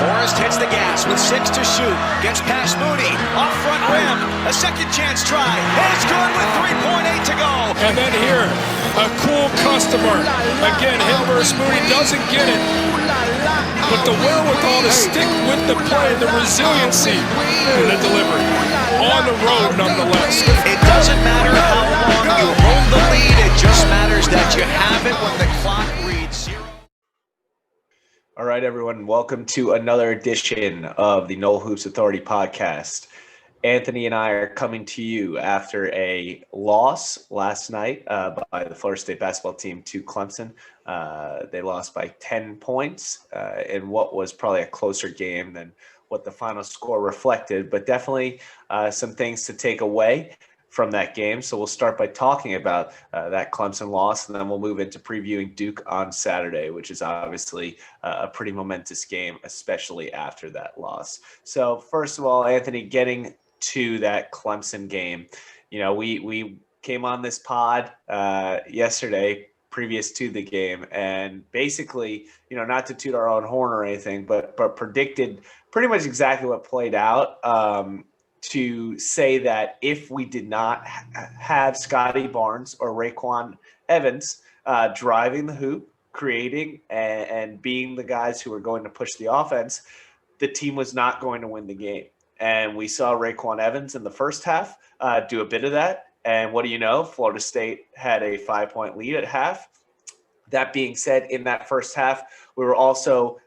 Forrest hits the gas with 6 to shoot. Gets past Mooney. Off front rim. A second chance try. It's good with 3.8 to go. And then here, a cool customer. Again, him versus Mooney doesn't get it. But the wherewithal to stick with the play, the resiliency in the delivery. On the road, nonetheless. It doesn't matter how long you hold the lead. It just matters that you have it when the clock reads 0. All right, everyone. Welcome to another edition of the Nole Hoops Authority podcast. Anthony and I are coming to you after a loss last night by the Florida State basketball team to Clemson. They lost by 10 points in what was probably a closer game than what the final score reflected, but definitely some things to take away from that game. So we'll start by talking about that Clemson loss, and then we'll move into previewing Duke on Saturday, which is obviously a pretty momentous game, especially after that loss. So first of all, Anthony, getting to that Clemson game, you know, we came on this pod yesterday previous to the game, and basically, you know, not to toot our own horn or anything, but predicted pretty much exactly what played out. To say that if we did not have Scotty Barnes or Raekwon Evans driving the hoop, creating and being the guys who were going to push the offense, the team was not going to win the game. And we saw Raekwon Evans in the first half do a bit of that. And what do you know? Florida State had a 5-point lead at half. That being said, in that first half, we were also,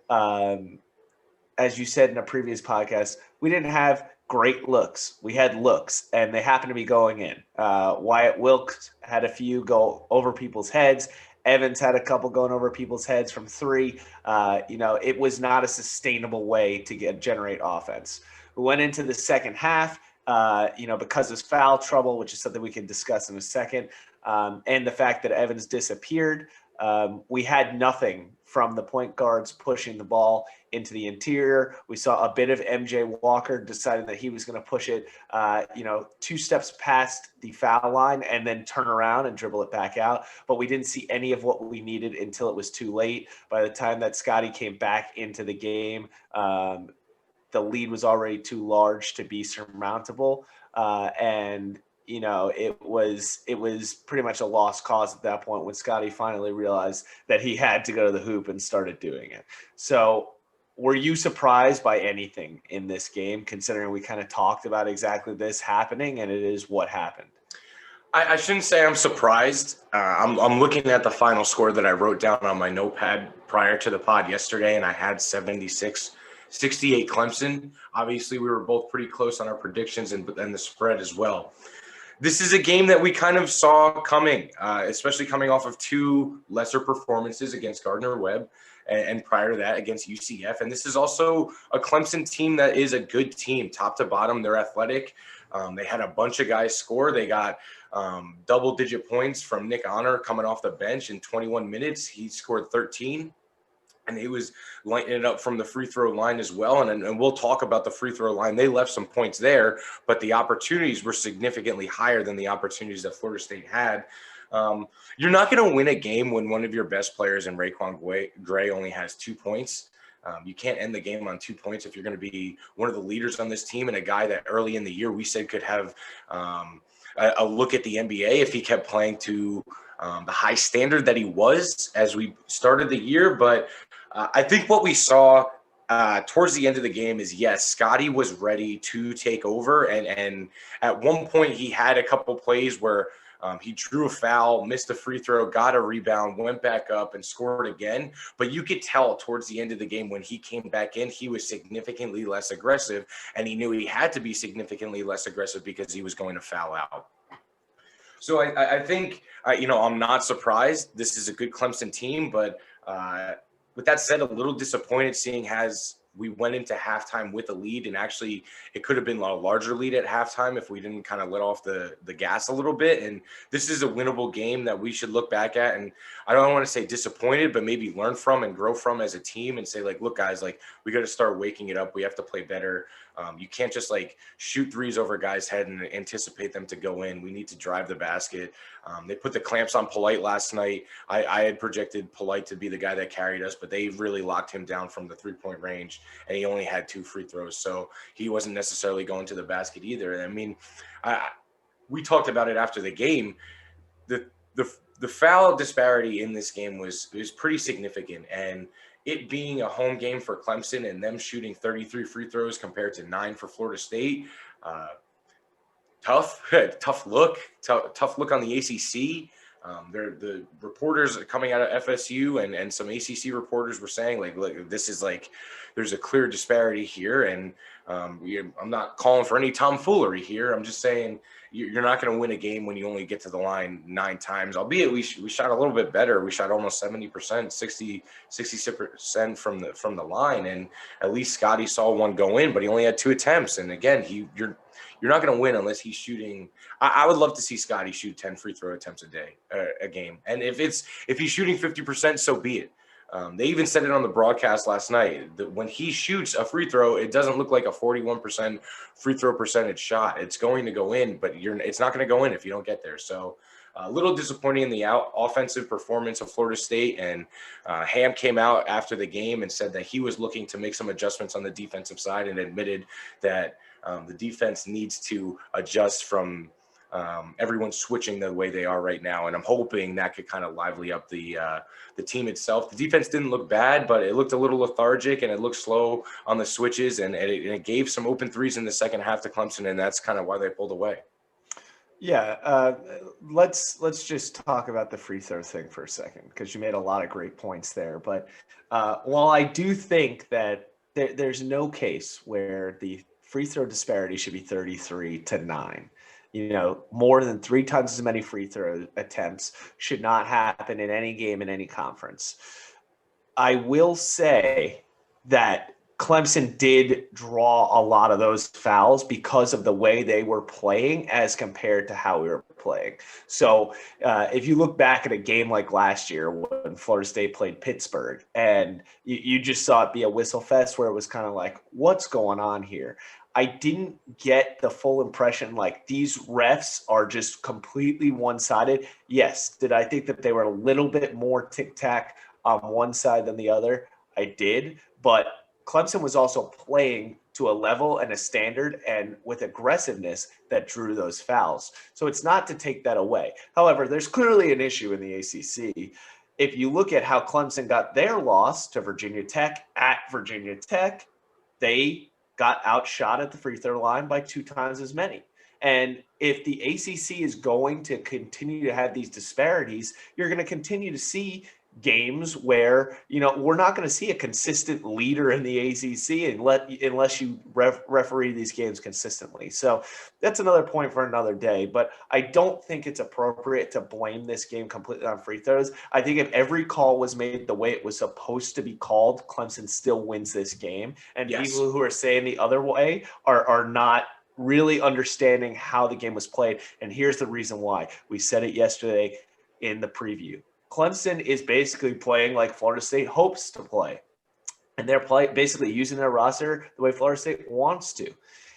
as you said in a previous podcast, we didn't have great looks. We had looks, and they happened to be going in. Wyatt Wilkes had a few go over people's heads. Evans had a couple going over people's heads from three. You know, it was not a sustainable way to generate offense. We went into the second half, you know, because of foul trouble, which is something we can discuss in a second, and the fact that Evans disappeared. We had nothing from the point guards pushing the ball into the interior. We saw a bit of MJ Walker deciding that he was going to push it, you know, 2 steps past the foul line and then turn around and dribble it back out. But we didn't see any of what we needed until it was too late. By the time that Scotty came back into the game, the lead was already too large to be surmountable. And you know, it was pretty much a lost cause at that point when Scotty finally realized that he had to go to the hoop and started doing it. So were you surprised by anything in this game, considering we kind of talked about exactly this happening, and it is what happened? I shouldn't say I'm surprised. I'm looking at the final score that I wrote down on my notepad prior to the pod yesterday, and I had 76-68 Clemson. Obviously, we were both pretty close on our predictions and the spread as well. This is a game that we kind of saw coming, especially coming off of 2 lesser performances against Gardner-Webb and prior to that against UCF. And this is also a Clemson team that is a good team, top to bottom. They're athletic. They had a bunch of guys score. They got double-digit points from Nick Honor coming off the bench in 21 minutes. He scored 13. And he was lighting it up from the free throw line as well. And we'll talk about the free throw line. They left some points there, but the opportunities were significantly higher than the opportunities that Florida State had. You're not going to win a game when one of your best players in Raekwon Gray only has 2 points. You can't end the game on 2 points if you're going to be one of the leaders on this team and a guy that early in the year we said could have a look at the NBA if he kept playing to the high standard that he was as we started the year. But I think what we saw towards the end of the game is, yes, Scotty was ready to take over. And at one point he had a couple plays where he drew a foul, missed a free throw, got a rebound, went back up and scored again. But you could tell towards the end of the game when he came back in, he was significantly less aggressive. And he knew he had to be significantly less aggressive because he was going to foul out. So I think, you know, I'm not surprised. This is a good Clemson team, but with that said, a little disappointed seeing as we went into halftime with a lead, and actually it could have been a larger lead at halftime if we didn't kind of let off the gas a little bit. And this is a winnable game that we should look back at. And I don't want to say disappointed, but maybe learn from and grow from as a team and say, like, look, guys, like, we got to start waking it up. We have to play better. You can't just like shoot threes over a guy's head and anticipate them to go in. We need to drive the basket. They put the clamps on Polite last night. I had projected Polite to be the guy that carried us, but they really locked him down from the 3-point range. and he only had 2 free throws. So he wasn't necessarily going to the basket either. I mean, we talked about it after the game. The foul disparity in this game was pretty significant, and it being a home game for Clemson and them shooting 33 free throws compared to 9 for Florida State, tough look on the ACC. The reporters coming out of FSU and some ACC reporters were saying, like, look, this is like, there's a clear disparity here, and I'm not calling for any tomfoolery here. I'm just saying you're not going to win a game when you only get to the line 9 times, albeit we shot a little bit better. We shot almost 70%, 66% from the line, and at least Scotty saw one go in, but he only had 2 attempts. And again, you're not going to win unless he's shooting. I would love to see Scotty shoot 10 free throw attempts a game. And if he's shooting 50%, so be it. They even said it on the broadcast last night that when he shoots a free throw, it doesn't look like a 41% free throw percentage shot. It's going to go in, but it's not going to go in if you don't get there. So a little disappointing in the offensive performance of Florida State. And Ham came out after the game and said that he was looking to make some adjustments on the defensive side and admitted that the defense needs to adjust from everyone switching the way they are right now. And I'm hoping that could kind of lively up the team itself. The defense didn't look bad, but it looked a little lethargic and it looked slow on the switches, and it gave some open threes in the second half to Clemson, and that's kind of why they pulled away. Yeah, let's just talk about the free throw thing for a second, because you made a lot of great points there. But while I do think that there's no case where the free throw disparity should be 33-9, more than 3 times as many free throw attempts should not happen in any game in any conference. I will say that Clemson did draw a lot of those fouls because of the way they were playing as compared to how we were playing. So if you look back at a game like last year when Florida State played Pittsburgh, and you just saw it be a whistle fest where it was kind of like, what's going on here? I didn't get the full impression like these refs are just completely one-sided. Yes, did I think that they were a little bit more tic-tac on one side than the other? I did, but Clemson was also playing to a level and a standard and with aggressiveness that drew those fouls. So it's not to take that away. However, there's clearly an issue in the ACC. If you look at how Clemson got their loss to Virginia Tech at Virginia Tech, they got outshot at the free throw line by 2 times as many. And if the ACC is going to continue to have these disparities, you're going to continue to see games where, we're not going to see a consistent leader in the ACC unless you referee these games consistently. So that's another point for another day. But I don't think it's appropriate to blame this game completely on free throws. I think if every call was made the way it was supposed to be called, Clemson still wins this game. And Yes. People who are saying the other way are not really understanding how the game was played. And here's the reason why. We said it yesterday in the preview. Clemson is basically playing like Florida State hopes to play. And they're basically using their roster the way Florida State wants to.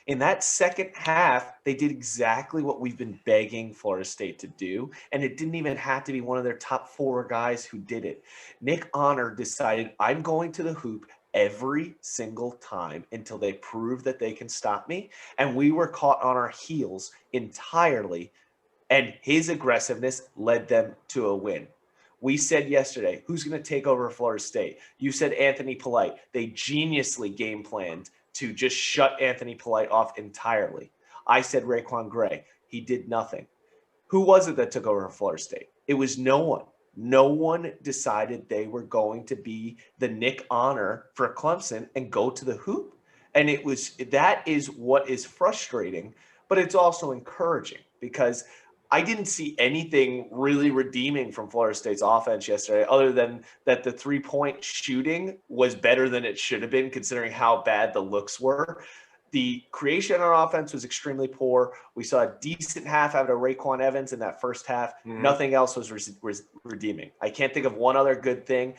In that second half, they did exactly what we've been begging Florida State to do. And it didn't even have to be one of their top 4 guys who did it. Nick Honor decided, I'm going to the hoop every single time until they prove that they can stop me. And we were caught on our heels entirely. And his aggressiveness led them to a win. We said yesterday, who's going to take over Florida State? You said Anthony Polite. They geniusly game planned to just shut Anthony Polite off entirely. I said Raekwon Gray. He did nothing. Who was it that took over Florida State? It was no one. No one decided they were going to be the Nick Honor for Clemson and go to the hoop. And that is what is frustrating, but it's also encouraging because I didn't see anything really redeeming from Florida State's offense yesterday, other than that the 3-point shooting was better than it should have been, considering how bad the looks were. The creation on offense was extremely poor. We saw a decent half out of Raekwon Evans in that first half. Mm-hmm. Nothing else was redeeming. I can't think of one other good thing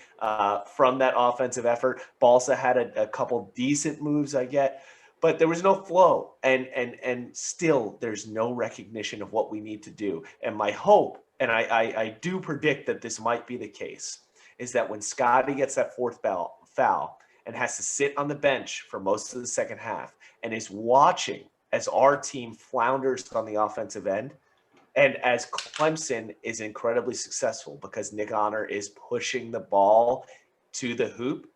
from that offensive effort. Balsa had a couple decent moves, I get. But there was no flow, and still there's no recognition of what we need to do. And my hope, and I do predict that this might be the case, is that when Scotty gets that 4th foul and has to sit on the bench for most of the second half and is watching as our team flounders on the offensive end. And as Clemson is incredibly successful because Nick Honor is pushing the ball to the hoop,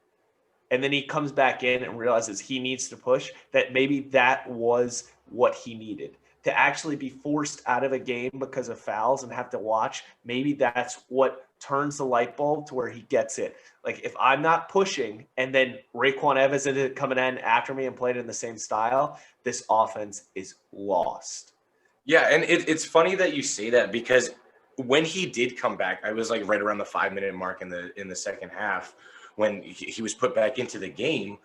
and then he comes back in and realizes he needs to push, that maybe that was what he needed. To actually be forced out of a game because of fouls and have to watch, maybe that's what turns the light bulb to where he gets it. Like, if I'm not pushing and then Raekwon Evans is coming in after me and playing in the same style, this offense is lost. Yeah, and it's funny that you say that, because when he did come back, I was like right around the 5-minute mark in the second half when he was put back into the game.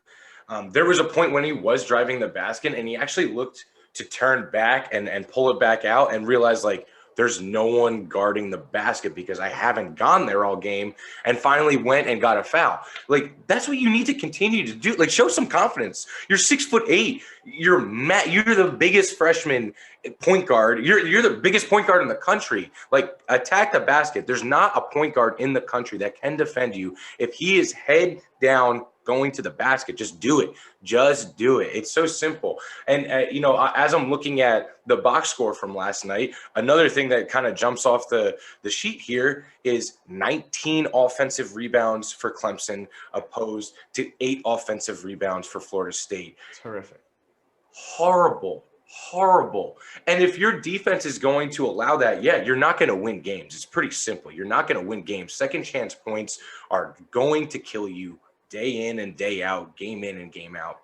There was a point when he was driving the basket and he actually looked to turn back and pull it back out and realize, like, there's no one guarding the basket because I haven't gone there all game, and finally went and got a foul. Like, that's what you need to continue to do. Like, show some confidence. You're 6'8". You're the biggest freshman point guard. You're the biggest point guard in the country. Like, attack the basket. There's not a point guard in the country that can defend you. If he is head down going to the basket, just do it. Just do it. It's so simple. And, as I'm looking at the box score from last night, another thing that kind of jumps off the sheet here is 19 offensive rebounds for Clemson opposed to 8 offensive rebounds for Florida State. Terrific. Horrible. And if your defense is going to allow that, you're not going to win games. It's pretty simple. You're not going to win games. Second chance points are going to kill you day in and day out, game in and game out.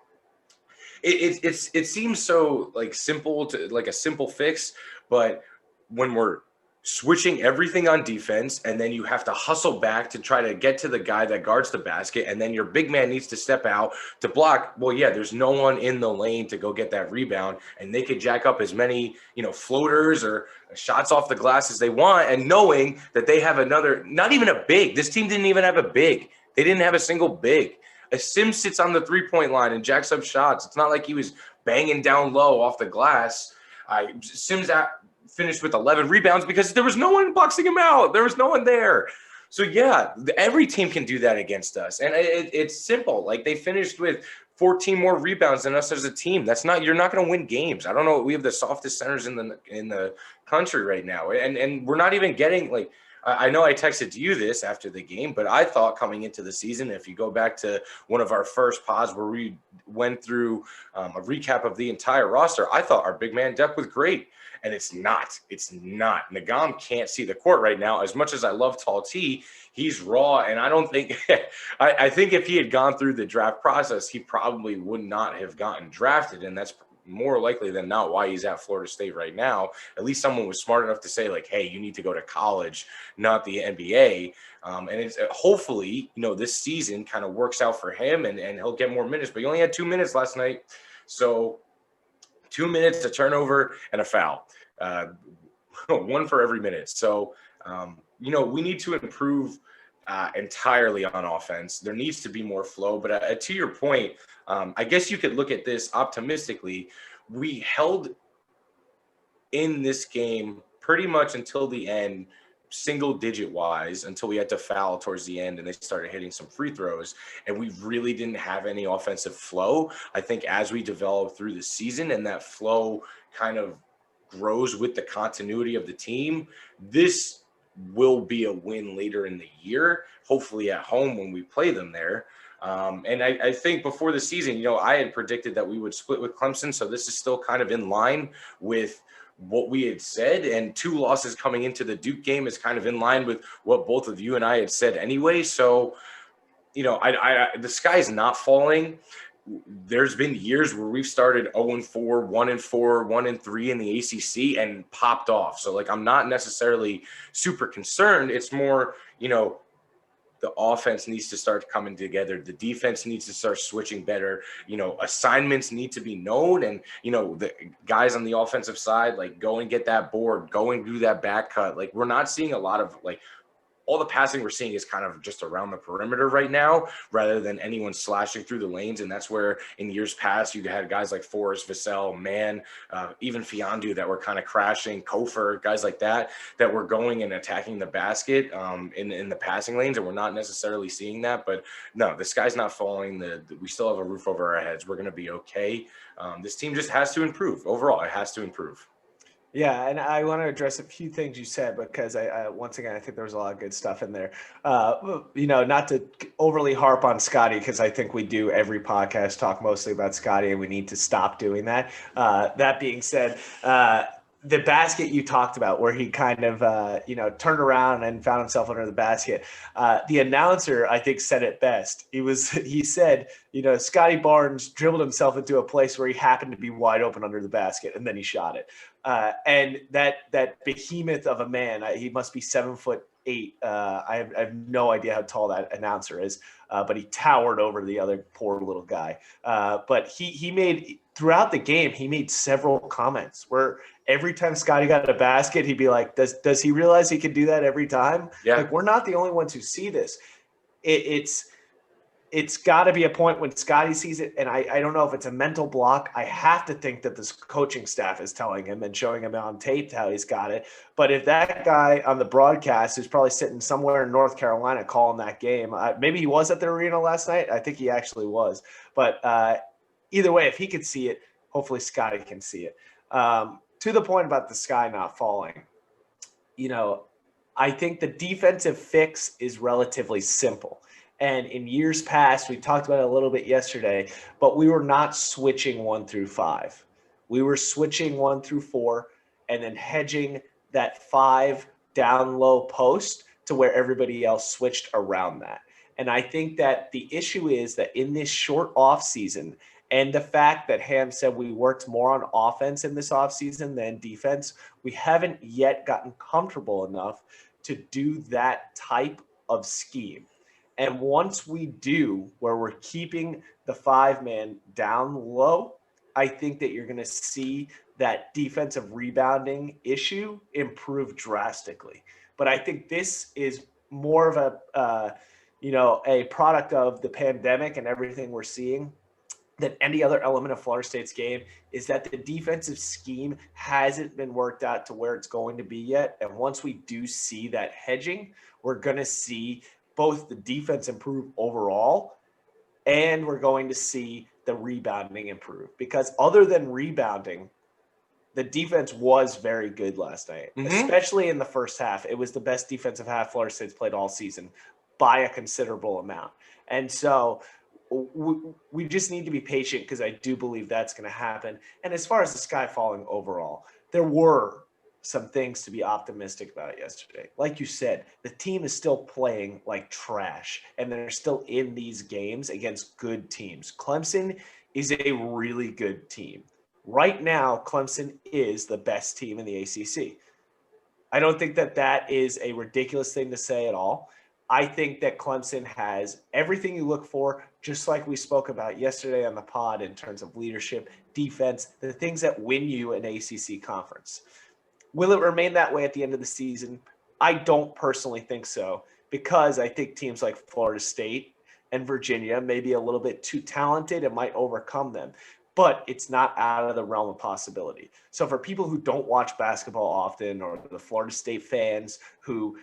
It seems so like simple, to like a simple fix, but when we're switching everything on defense and then you have to hustle back to try to get to the guy that guards the basket, and then your big man needs to step out to block, well, there's no one in the lane to go get that rebound, and they could jack up as many floaters or shots off the glass as they want, and knowing that they have not even a big. This team didn't even have a big. They didn't have a single big. Sims sits on the three-point line and jacks up shots. It's not like he was banging down low off the glass. Sims finished with 11 rebounds because there was no one boxing him out. There was no one there. So, every team can do that against us. And it's simple. Like, they finished with 14 more rebounds than us as a team. You're not going to win games. I don't know. We have the softest centers in the country right now. And we're not even getting, like, I know I texted you this after the game, but I thought coming into the season, if you go back to one of our first pods where we went through a recap of the entire roster, I thought our big man depth was great. And it's not. Nagam can't see the court right now. As much as I love Tall T, he's raw. And I don't think – I think if he had gone through the draft process, he probably would not have gotten drafted. And that's more likely than not why he's at Florida State right now. At least someone was smart enough to say, like, hey, you need to go to college, not the NBA. And it's hopefully, this season kind of works out for him and he'll get more minutes. But he only had 2 minutes last night. So 2 minutes, a turnover, and a foul. One for every minute. So, we need to improve entirely on offense. There needs to be more flow. But to your point, I guess you could look at this optimistically. We held in this game pretty much until the end, single digit wise, until we had to foul towards the end and they started hitting some free throws, and we really didn't have any offensive flow. I think as we develop through the season and that flow kind of grows with the continuity of the team, this will be a win later in the year, hopefully at home when we play them there. And I think before the season, I had predicted that we would split with Clemson. So this is still kind of in line with what we had said, and 2 losses coming into the Duke game is kind of in line with what both of you and I had said anyway. So, the sky's not falling. There's been years where we've started 0-4, 1-4, 1-3 in the ACC and popped off. So, like, I'm not necessarily super concerned. It's more, the offense needs to start coming together. The defense needs to start switching better. Assignments need to be known. And, the guys on the offensive side, like, go and get that board, go and do that back cut. Like, we're not seeing a lot of, like, all the passing we're seeing is kind of just around the perimeter right now, rather than anyone slashing through the lanes. And that's where in years past you had guys like Forrest, Vassell, Mann, even Fiondu that were kind of crashing, Kofor, guys like that were going and attacking the basket in the passing lanes, and we're not necessarily seeing that. But no, the sky's not falling. We still have a roof over our heads. We're going to be okay. This team just has to improve. Overall, it has to improve. Yeah, and I want to address a few things you said because I once again, I think there was a lot of good stuff in there. Not to overly harp on Scotty, because I think we do every podcast talk mostly about Scotty, and we need to stop doing that. That being said, the basket you talked about where he kind of, turned around and found himself under the basket. The announcer, I think, said it best. He said, Scotty Barnes dribbled himself into a place where he happened to be wide open under the basket, and then he shot it. And that behemoth of a man, he must be 7'8". I have no idea how tall that announcer is, but he towered over the other poor little guy. But he made, throughout the game, he made several comments where every time Scotty got a basket, he'd be like, does he realize he can do that every time? Yeah. Like, we're not the only ones who see this. It's got to be a point when Scotty sees it, and I don't know if it's a mental block. I have to think that this coaching staff is telling him and showing him on tape how he's got it. But if that guy on the broadcast who's probably sitting somewhere in North Carolina calling that game, maybe he was at the arena last night. I think he actually was. But either way, if he could see it, hopefully Scotty can see it. To the point about the sky not falling, I think the defensive fix is relatively simple. And in years past, we talked about it a little bit yesterday, but we were not switching 1 through 5. We were switching 1 through 4 and then hedging that 5 down low post to where everybody else switched around that. And I think that the issue is that in this short off season, and the fact that Ham said we worked more on offense in this offseason than defense, we haven't yet gotten comfortable enough to do that type of scheme. And once we do, where we're keeping the 5-man down low, I think that you're going to see that defensive rebounding issue improve drastically. But I think this is more of a product of the pandemic and everything we're seeing than any other element of Florida State's game, is that the defensive scheme hasn't been worked out to where it's going to be yet. And once we do see that hedging, we're going to see both the defense improve overall, and we're going to see the rebounding improve. Because other than rebounding, the defense was very good last night, especially in the first half. It was the best defensive half Florida State's played all season by a considerable amount. And so we just need to be patient, because I do believe that's going to happen. And as far as the sky falling overall, there were some things to be optimistic about yesterday. Like you said, the team is still playing like trash, and they're still in these games against good teams. Clemson is a really good team. Right now, Clemson is the best team in the ACC. I don't think that is a ridiculous thing to say at all. I think that Clemson has everything you look for, just like we spoke about yesterday on the pod in terms of leadership, defense, the things that win you an ACC conference. Will it remain that way at the end of the season? I don't personally think so, because I think teams like Florida State and Virginia may be a little bit too talented and might overcome them. But it's not out of the realm of possibility. So for people who don't watch basketball often, or the Florida State fans who,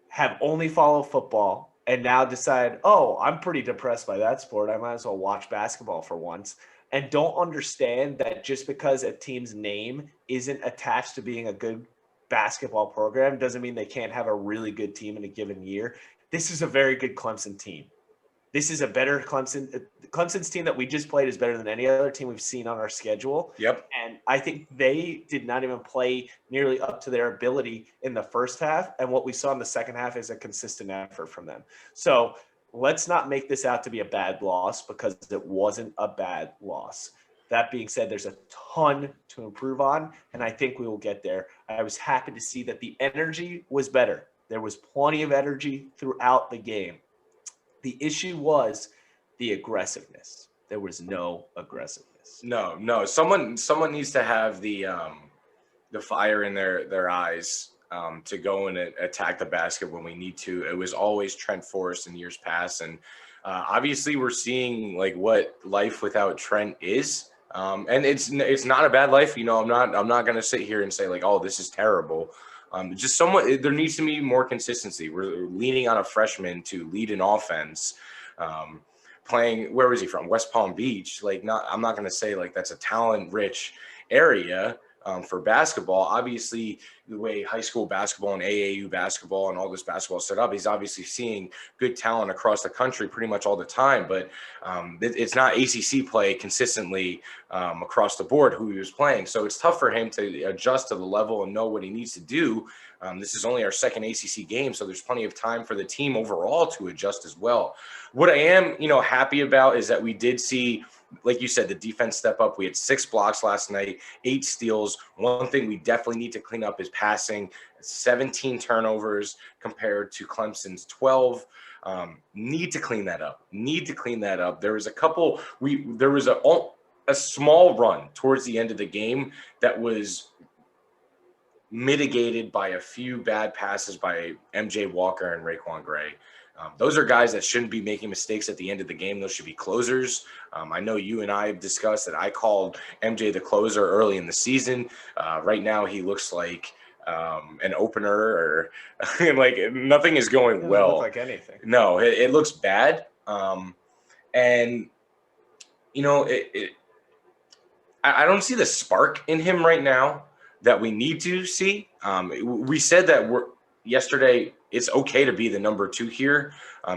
have only followed football and now decide, oh, I'm pretty depressed by that sport, I might as well watch basketball for once, and don't understand that just because a team's name isn't attached to being a good basketball program doesn't mean they can't have a really good team in a given year. This is a very good Clemson team. This is a better Clemson's team that we just played is better than any other team we've seen on our schedule. Yep. And I think they did not even play nearly up to their ability in the first half. And what we saw in the second half is a consistent effort from them. So let's not make this out to be a bad loss, because it wasn't a bad loss. That being said, there's a ton to improve on, and I think we will get there. I was happy to see that the energy was better. There was plenty of energy throughout the game. The issue was the aggressiveness. There was no aggressiveness. No. Someone needs to have the fire in their eyes to go and attack the basket when we need to. It was always Trent Forrest in years past. And obviously we're seeing like what life without Trent is. And it's not a bad life. You know, I'm not going to sit here and say like, oh, this is terrible. Just somewhat, there needs to be more consistency. We're leaning on a freshman to lead an offense. Playing, where was he from? West Palm Beach. Like, I'm not going to say like that's a talent-rich area for basketball. Obviously, the way high school basketball and AAU basketball and all this basketball is set up, he's obviously seeing good talent across the country pretty much all the time. But it's not ACC play consistently across the board who he was playing. So it's tough for him to adjust to the level and know what he needs to do. This is only our second ACC game, so there's plenty of time for the team overall to adjust as well. What I am, happy about is that we did see, like you said, the defense step up. We had 6 blocks last night, 8 steals. One thing we definitely need to clean up is passing. 17 turnovers compared to Clemson's 12. Need to clean that up. There was a small run towards the end of the game that was mitigated by a few bad passes by MJ Walker and Raekwon Gray. Those are guys that shouldn't be making mistakes at the end of the game. Those should be closers. I know you and I have discussed that I called MJ the closer early in the season. Right now he looks like an opener, or like nothing is going well. Doesn't look like anything. No, it looks bad. And I don't see the spark in him right now that we need to see. We said that yesterday it's okay to be the number 2 here,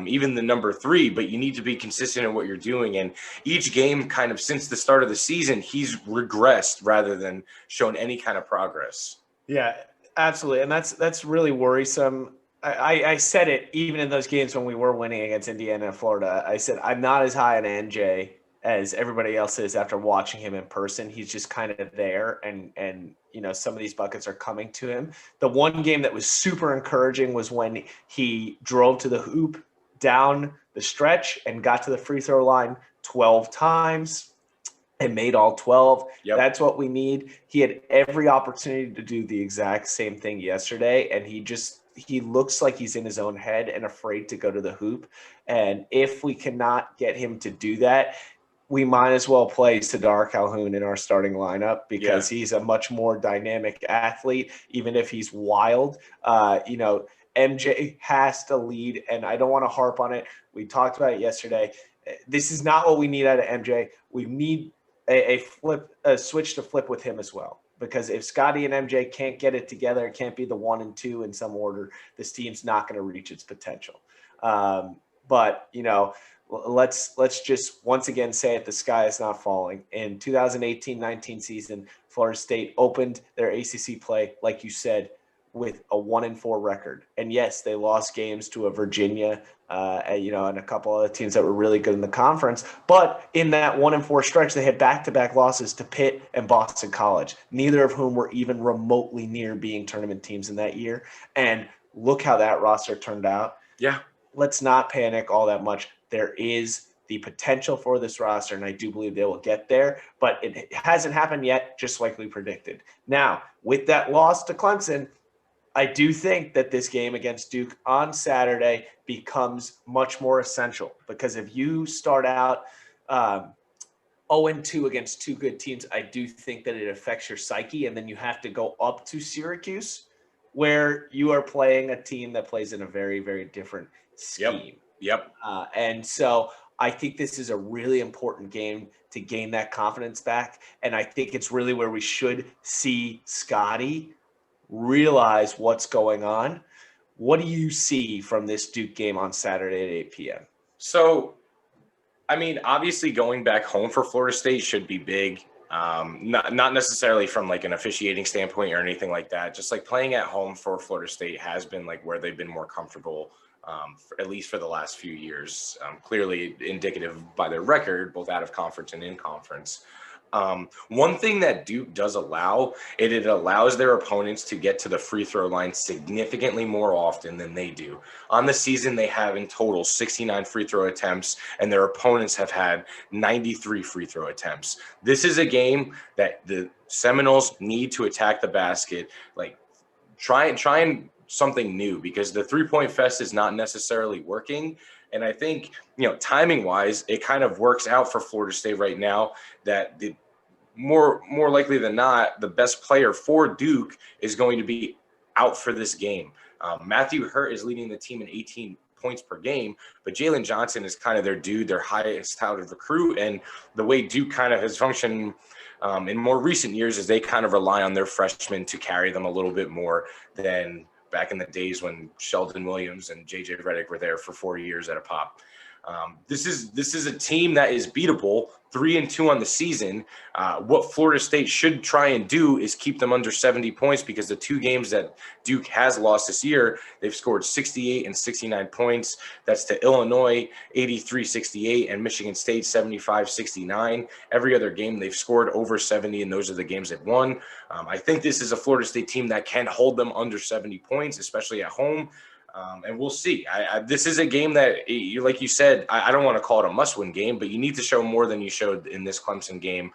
even the number 3, but you need to be consistent in what you're doing. And each game kind of since the start of the season, he's regressed rather than shown any kind of progress. Yeah, absolutely. And that's really worrisome. I said it even in those games when we were winning against Indiana and Florida. I said, I'm not as high on NJ as everybody else is after watching him in person. He's just kind of there, and some of these buckets are coming to him. The one game that was super encouraging was when he drove to the hoop down the stretch and got to the free throw line 12 times and made all 12. Yep. That's what we need. He had every opportunity to do the exact same thing yesterday, and he looks like he's in his own head and afraid to go to the hoop. And if we cannot get him to do that, we might as well play Sadar Calhoun in our starting lineup because he's a much more dynamic athlete, even if he's wild. MJ has to lead, and I don't want to harp on it. We talked about it yesterday. This is not what we need out of MJ. We need a switch to flip with him as well. Because if Scotty and MJ can't get it together, it can't be the 1 and 2 in some order, this team's not going to reach its potential. But let's just once again say it, the sky is not falling. In 2018-19 season, Florida State opened their ACC play, like you said, with a 1-4 record. And yes, they lost games to a Virginia, and a couple other teams that were really good in the conference. But in that 1-4 stretch, they had back-to-back losses to Pitt and Boston College, neither of whom were even remotely near being tournament teams in that year. And look how that roster turned out. Yeah. Let's not panic all that much. There is the potential for this roster, and I do believe they will get there, but it hasn't happened yet, just like we predicted. Now, with that loss to Clemson, I do think that this game against Duke on Saturday becomes much more essential, because if you start out 0-2 against 2 good teams, I do think that it affects your psyche, and then you have to go up to Syracuse, where you are playing a team that plays in a very, very different scheme. Yep. And so I think this is a really important game to gain that confidence back. And I think it's really where we should see Scotty realize what's going on. What do you see from this Duke game on Saturday at 8 p.m.? So, obviously going back home for Florida State should be big. Not necessarily from like an officiating standpoint or anything like that. Just like playing at home for Florida State has been like where they've been more comfortable, at least for the last few years. Clearly indicative by their record, both out of conference and in conference. One thing that Duke does allow, it allows their opponents to get to the free throw line significantly more often than they do. On the season, they have in total 69 free throw attempts, and their opponents have had 93 free throw attempts. This is a game that the Seminoles need to attack the basket like trying something new, because the 3-point fest is not necessarily working. And I think, timing wise, it kind of works out for Florida State right now that the more likely than not, the best player for Duke is going to be out for this game. Matthew Hurt is leading the team in 18 points per game, but Jalen Johnson is kind of their dude, their highest touted recruit. And the way Duke kind of has functioned in more recent years is they kind of rely on their freshmen to carry them a little bit more than back in the days when Sheldon Williams and JJ Redick were there for 4 years at a pop. This is a team that is beatable, 3-2 on the season. What Florida State should try and do is keep them under 70 points, because the 2 games that Duke has lost this year, they've scored 68 and 69 points. That's to Illinois, 83-68, and Michigan State, 75-69. Every other game they've scored over 70, and those are the games they've won. I think this is a Florida State team that can hold them under 70 points, especially at home. And we'll see. This is a game that, like you said, I don't want to call it a must-win game, but you need to show more than you showed in this Clemson game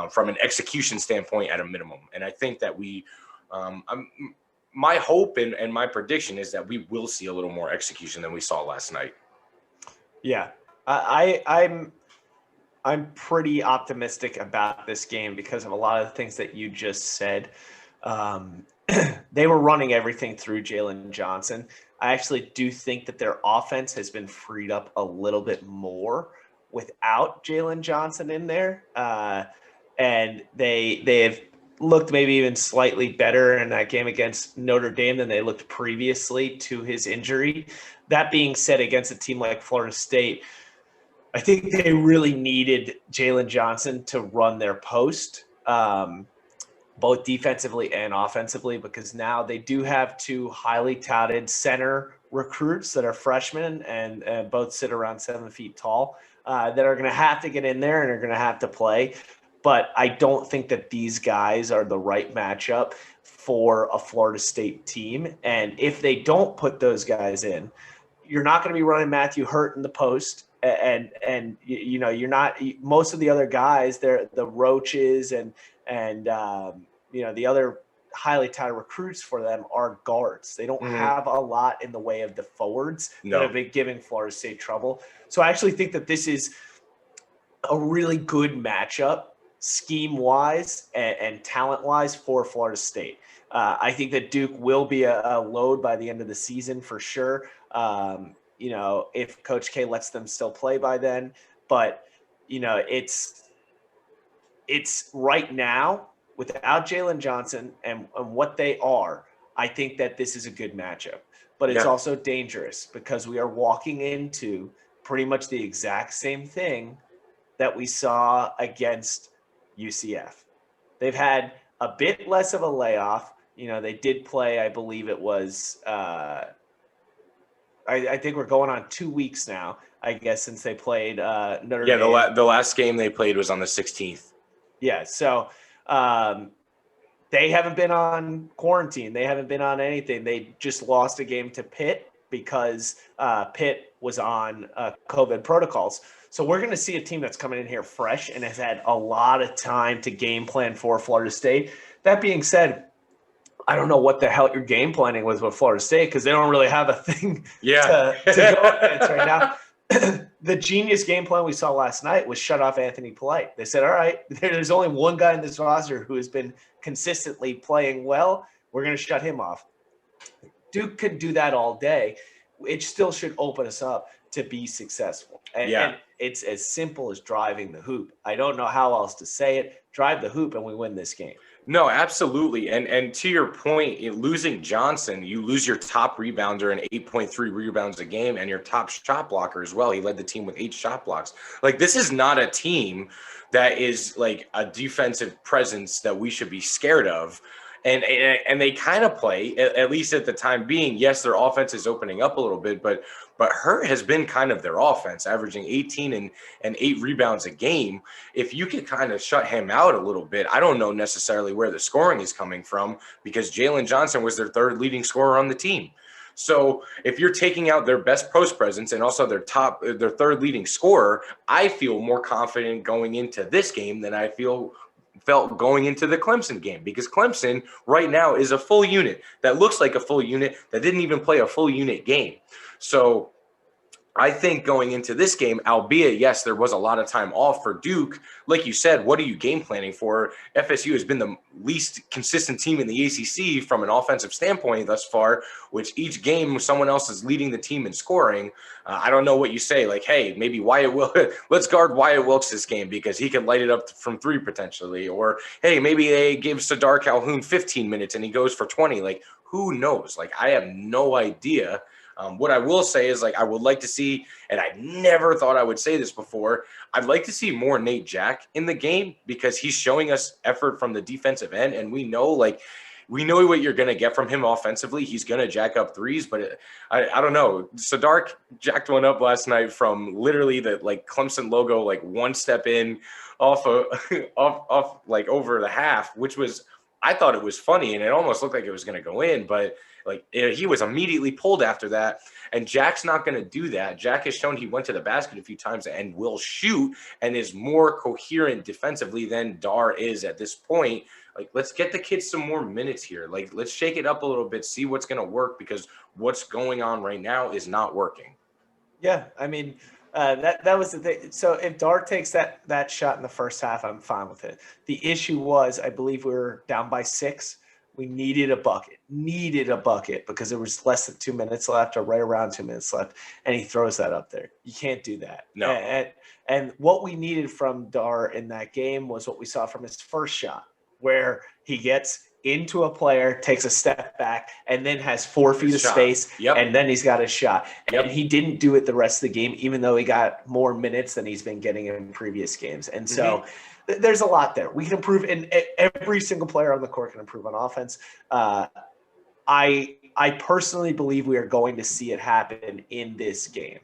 from an execution standpoint at a minimum. And I think that my hope and my prediction is that we will see a little more execution than we saw last night. Yeah, I'm pretty optimistic about this game because of a lot of the things that you just said. They were running everything through Jalen Johnson. I actually do think that their offense has been freed up a little bit more without Jalen Johnson in there. And they have looked maybe even slightly better in that game against Notre Dame than they looked previously to his injury. That being said, against a team like Florida State, I think they really needed Jalen Johnson to run their post, both defensively and offensively, because now they do have 2 highly touted center recruits that are freshmen and both sit around 7 feet tall that are going to have to get in there and are going to have to play. But I don't think that these guys are the right matchup for a Florida State team. And if they don't put those guys in, you're not going to be running Matthew Hurt in the post. And you're not, most of the other guys, they're the Roaches and the other highly touted recruits for them are guards. They don't have a lot in the way of the forwards that have been giving Florida State trouble. So I actually think that this is a really good matchup scheme-wise and talent-wise for Florida State. I think that Duke will be a load by the end of the season for sure. If Coach K lets them still play by then. But, it's right now, without Jalen Johnson and what they are, I think that this is a good matchup. But it's also dangerous because we are walking into pretty much the exact same thing that we saw against UCF. They've had a bit less of a layoff. They did play, I believe it was I think we're going on 2 weeks now, I guess, since they played Notre Dame. Yeah, the last game they played was on the 16th. Yeah, so they haven't been on quarantine. They haven't been on anything. They just lost a game to Pitt because Pitt was on COVID protocols. So we're going to see a team that's coming in here fresh and has had a lot of time to game plan for Florida State. That being said, I don't know what the hell your game planning was with Florida State because they don't really have a thing to go against right now. The genius game plan we saw last night was shut off Anthony Polite. They said, all right, there's only one guy in this roster who has been consistently playing well. We're going to shut him off. Duke could do that all day. It still should open us up to be successful. And it's as simple as driving the hoop. I don't know how else to say it. Drive the hoop and we win this game. No, absolutely. And to your point, losing Johnson, you lose your top rebounder and 8.3 rebounds a game and your top shot blocker as well. He led the team with 8 shot blocks. Like, this is not a team that is like a defensive presence that we should be scared of. And they kind of play, at least at the time being. Yes, their offense is opening up a little bit, but Hurt has been kind of their offense, averaging 18 and 8 rebounds a game. If you could kind of shut him out a little bit, I don't know necessarily where the scoring is coming from because Jalen Johnson was their 3rd leading scorer on the team. So if you're taking out their best post presence and also their 3rd leading scorer, I feel more confident going into this game than I feel felt going into the Clemson game, because Clemson right now is a full unit that looks like a full unit that didn't even play a full unit game. So I think going into this game, albeit, yes, there was a lot of time off for Duke, like you said, what are you game planning for? FSU has been the least consistent team in the ACC from an offensive standpoint thus far, which each game someone else is leading the team in scoring. I don't know what you say, like, hey, maybe let's guard Wyatt Wilkes this game because he can light it up from 3 potentially. Or, hey, maybe they give Sadar Calhoun 15 minutes and he goes for 20. Like, who knows? Like, I have no idea. What I will say is, like, I would like to see, and I never thought I would say this before, I'd like to see more Nate Jack in the game because he's showing us effort from the defensive end, and we know what you're going to get from him offensively. He's going to jack up threes, but I don't know. Sadark jacked one up last night from literally the, like, Clemson logo, like, one step in off like over the half, which was, I thought it was funny, and it almost looked like it was going to go in, but he was immediately pulled after that, and Jack's not going to do that. Jack has shown he went to the basket a few times and will shoot and is more coherent defensively than Dar is at this point. Like, let's get the kids some more minutes here. Like, let's shake it up a little bit, see what's going to work, because what's going on right now is not working. Yeah, I mean, that was the thing. So if Dar takes that shot in the first half, I'm fine with it. The issue was, I believe we were down by 6. We needed a bucket because there was less than 2 minutes left, or right around 2 minutes left, and he throws that up there. You can't do that. No. And what we needed from Dar in that game was what we saw from his first shot, where he gets into a player, takes a step back, and then has 4 feet of space, and then he's got his shot. And he didn't do it the rest of the game, even though he got more minutes than he's been getting in previous games. And so there's a lot there. We can improve, and every single player on the court can improve on offense. I personally believe we are going to see it happen in this game.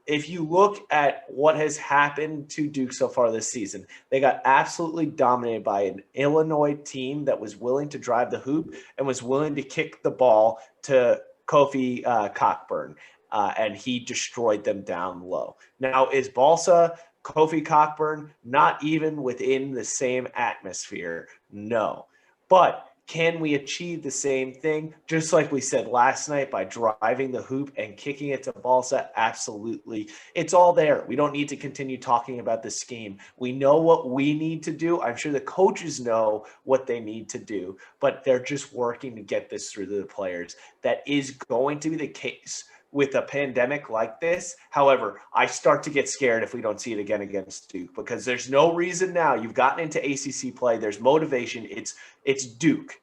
If you look at what has happened to Duke so far this season, they got absolutely dominated by an Illinois team that was willing to drive the hoop and was willing to kick the ball to Kofi Cockburn, and he destroyed them down low. Now, is Balsa, Kofi Cockburn not even within the same atmosphere? No. But can we achieve the same thing, just like we said last night, by driving the hoop and kicking it to Balsa? Absolutely. It's all there. We don't need to continue talking about the scheme. We know what we need to do. I'm sure the coaches know what they need to do, but they're just working to get this through to the players. That is going to be the case with a pandemic like this. However, I start to get scared if we don't see it again against Duke, because there's no reason now. You've gotten into ACC play. There's motivation. It's Duke.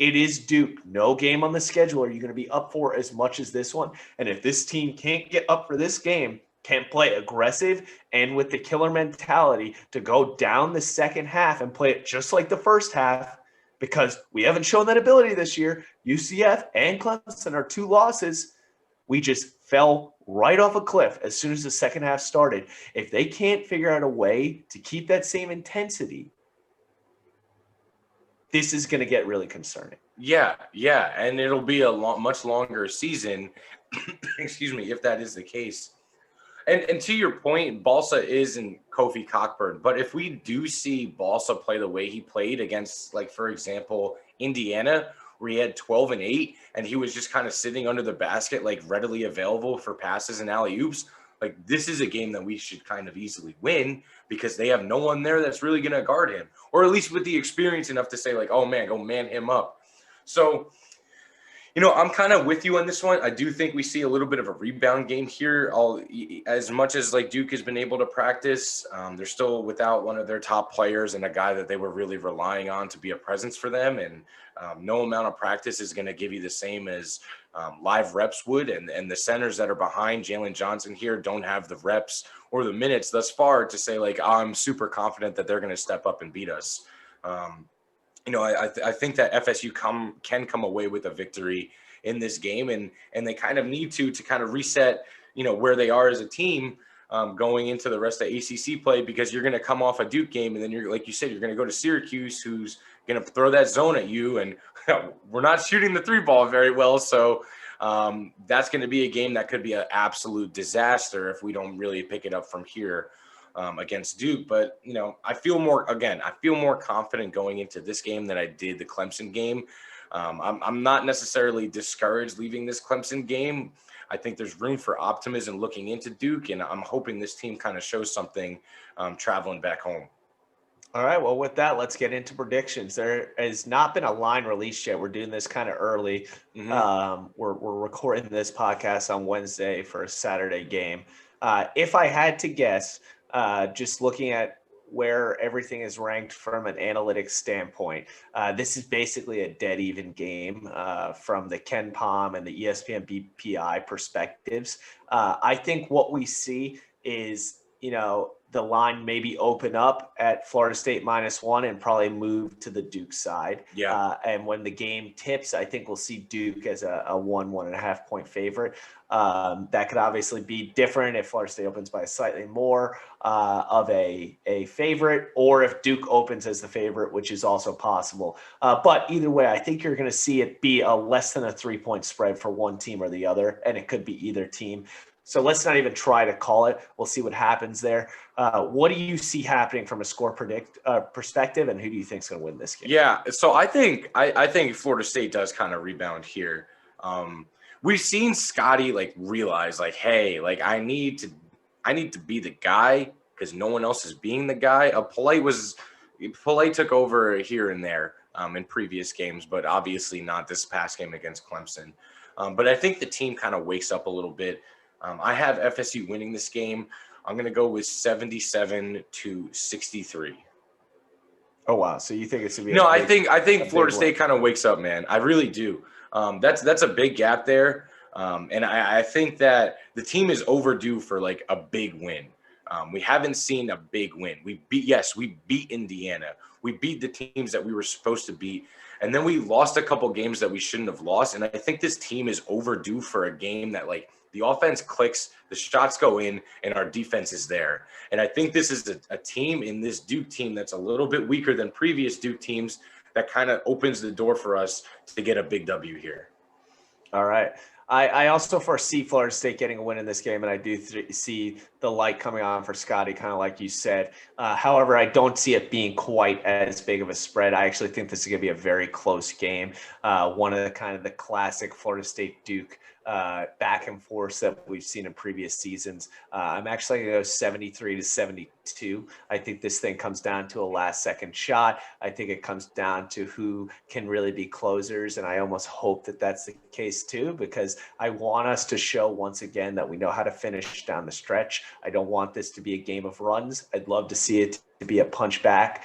It is Duke. No game on the schedule are you going to be up for as much as this one. And if this team can't get up for this game, can't play aggressive and with the killer mentality to go down the second half and play it just like the first half, because we haven't shown that ability this year. UCF and Clemson are 2 losses. We just fell right off a cliff as soon as the second half started. If they can't figure out a way to keep that same intensity, this is going to get really concerning. Yeah, and it'll be a much longer season, excuse me, if that is the case. And to your point, Balsa isn't Kofi Cockburn, but if we do see Balsa play the way he played against, like, for example, Indiana, where he had 12 and 8, and he was just kind of sitting under the basket, like, readily available for passes and alley-oops. Like, this is a game that we should kind of easily win, because they have no one there that's really going to guard him, or at least with the experience enough to say, like, oh man, go man him up. So, you know, I'm kind of with you on this one. I do think we see a little bit of a rebound game here. As much as, like, Duke has been able to practice, they're still without one of their top players and a guy that they were really relying on to be a presence for them. And no amount of practice is going to give you the same as live reps would. And the centers that are behind Jalen Johnson here don't have the reps or the minutes thus far to say, like, I'm super confident that they're going to step up and beat us. You know, I think that FSU can come away with a victory in this game, and they kind of need to kind of reset, you know, where they are as a team going into the rest of ACC play, because you're going to come off a Duke game, and then you're, like you said, you're going to go to Syracuse, who's going to throw that zone at you, and we're not shooting the 3 ball very well, so that's going to be a game that could be an absolute disaster if we don't really pick it up from here. against Duke. But, I feel more confident going into this game than I did the Clemson game. I'm not necessarily discouraged leaving this Clemson game. I think there's room for optimism looking into Duke, and I'm hoping this team kind of shows something traveling back home. All right. Well, with that, let's get into predictions. There has not been a line released yet. We're doing this kind of early. We're recording this podcast on Wednesday for a Saturday game. If I had to guess, just looking at where everything is ranked from an analytics standpoint, this is basically a dead even game from the Ken Pom and the ESPN BPI perspectives. I think what we see is, the line maybe open up at Florida State -1 and probably move to the Duke side. Yeah. And when the game tips, I think we'll see Duke as a 1.5 point favorite. That could obviously be different if Florida State opens by slightly more of a favorite, or if Duke opens as the favorite, which is also possible. But either way, I think you're going to see it be a less than a 3-point spread for one team or the other, and it could be either team. So let's not even try to call it. We'll see what happens there. What do you see happening from a score perspective, and who do you think is going to win this game? Yeah, so I think Florida State does kind of rebound here. We've seen Scotty realize hey, I need to be the guy because no one else is being the guy. Polite took over here and there in previous games, but obviously not this past game against Clemson. But I think the team kind of wakes up a little bit. I have FSU winning this game. I'm going to go with 77-63. Oh, wow. So you think it's going to be I think Florida State kind of wakes up, man. I really do. That's a big gap there. And I think that the team is overdue for a big win. We haven't seen a big win. We beat Indiana. We beat the teams that we were supposed to beat. And then we lost a couple games that we shouldn't have lost. And I think this team is overdue for a game that the offense clicks, the shots go in, and our defense is there. And I think this is a team in this Duke team that's a little bit weaker than previous Duke teams that kind of opens the door for us to get a big W here. All right. I also foresee Florida State getting a win in this game, and I do see the light coming on for Scotty, kind of like you said. However, I don't see it being quite as big of a spread. I actually think this is going to be a very close game. One of the classic Florida State Duke back and forth that we've seen in previous seasons. I'm actually going to go 73-72. I think this thing comes down to a last second shot. I think it comes down to who can really be closers. And I almost hope that that's the case too, because I want us to show once again that we know how to finish down the stretch. I don't want this to be a game of runs. I'd love to see it to be a punch back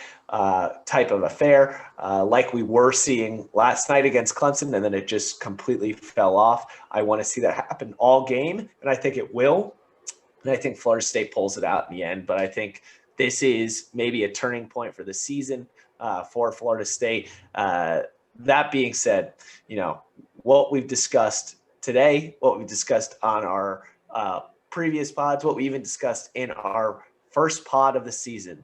type of affair, like we were seeing last night against Clemson, and then it just completely fell off. I want to see that happen all game, and I think it will. And I think Florida State pulls it out in the end, but I think this is maybe a turning point for the season for Florida State. That being said, what we've discussed today, what we discussed on our previous pods, what we even discussed in our first pod of the season,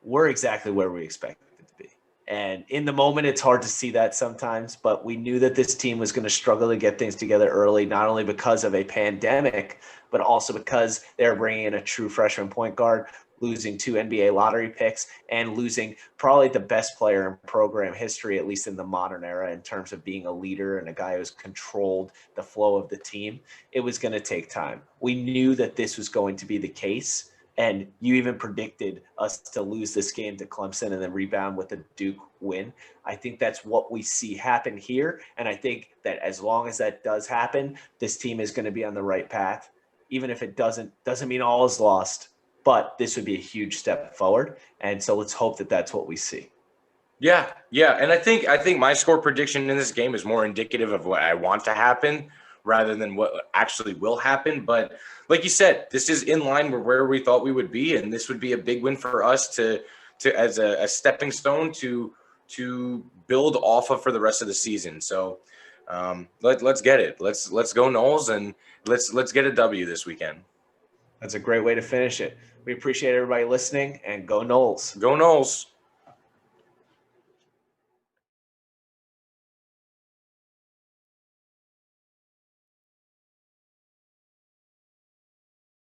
we're exactly where we expected it to be. And in the moment, it's hard to see that sometimes, but we knew that this team was going to struggle to get things together early, not only because of a pandemic, but also because they're bringing in a true freshman point guard, losing 2 NBA lottery picks, and losing probably the best player in program history, at least in the modern era, in terms of being a leader and a guy who's controlled the flow of the team. It was going to take time. We knew that this was going to be the case. And you even predicted us to lose this game to Clemson and then rebound with a Duke win. I think that's what we see happen here. And I think that as long as that does happen, this team is going to be on the right path. Even if it doesn't mean all is lost, but this would be a huge step forward. And so let's hope that that's what we see. Yeah. And I think my score prediction in this game is more indicative of what I want to happen rather than what actually will happen. But like you said, this is in line with where we thought we would be, and this would be a big win for us to as a stepping stone to build off of for the rest of the season. So let's get it. Let's go Noles, and let's get a W this weekend. That's a great way to finish it. We appreciate everybody listening, and go Noles. Go Noles.